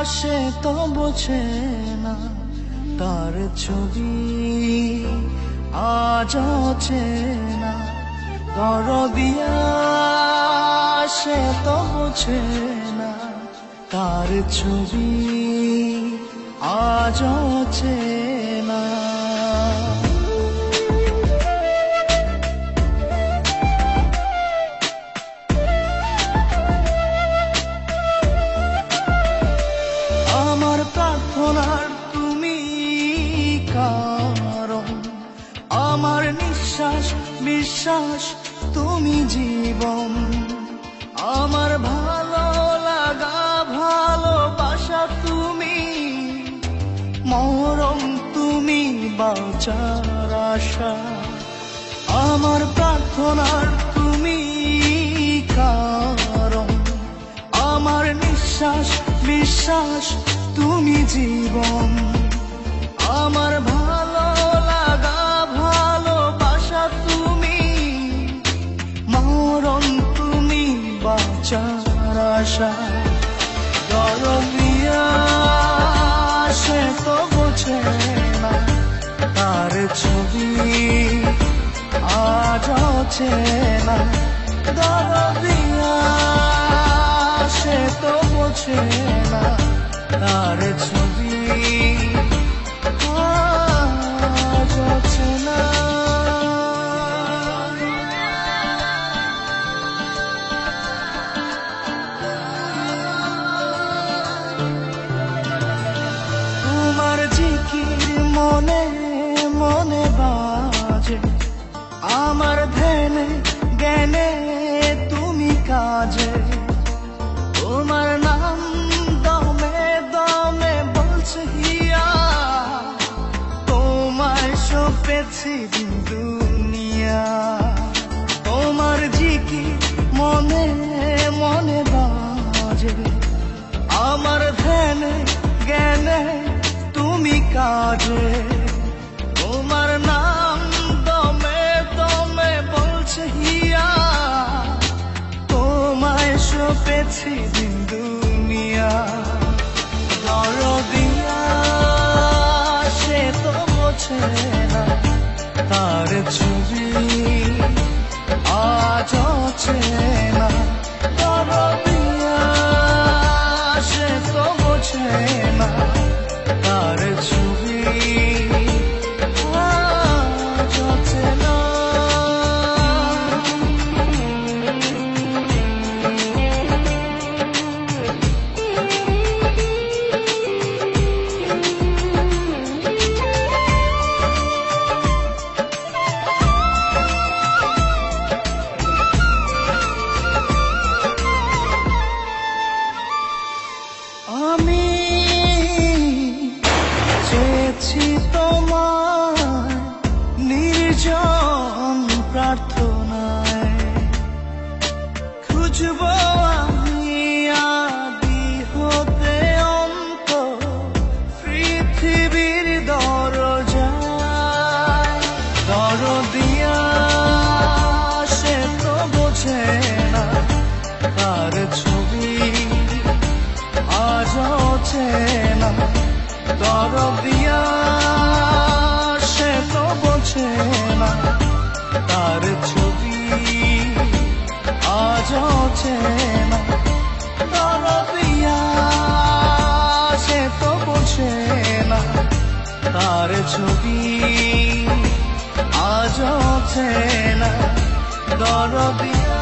সে তো বোঝে না, তার ছবি আজ চেনা। দরদিয়া সে তো বোঝে না, তার ছবি আজ চেনা। আমার প্রার্থনার তুমি কারণ, আমার নিঃশ্বাস বিশ্বাস তুমি জীবন। আমার ভালো লাগা ভালোবাসা তুমি, মরণ তুমি বাঁচার আশা। আমার প্রার্থনার তুমি কারণ, আমার নিঃশ্বাস বিশ্বাস তুমি জীবন। আমার ভালো লাগা ভালোবাসা তুমি, মরণ তুমি বাঁচার আশা। দরদিয়া সে তো বোঝে না, তার ছবি আজ চেনা। দরদিয়া সে তো বোঝে না, তার ছবি আজ চেনা। তোমার জিকির মনে মনে বাজে, আমার ধ্যানে জ্ঞানে তুমি কাজে। তোমার নাম দমে দমে বলছে হিয়া, তোমায় সপেছি দুনিয়া। তোমার জিকির মনে মনে বাজে, আমার ধ্যানে জ্ঞানে তুমি কাজে। তোমার নাম দমে দমে বলছে হিয়া, তোমায় সপেছি দুনিয়া। দরদিয়া সে তো বোঝে না, তার ছবি আজ চেনা। দরদিয়া সে তো বোঝে না, তার ছবি আজ চেনা। আমি চেয়েছি তোমার নির্জন প্রার্থনায়, খুঁজবো আমি আদি হতে অন্ত পৃথিবীর দরজায়। দরদিয়া সে তো বোঝে না, তার ছবি আজ চেনা। দরদিয়া সে তো বোঝে না, তার ছবি আজ চেনা। দরদিয়া সে তো বোঝে না, তার ছবি আজ চেনা। দরদিয়া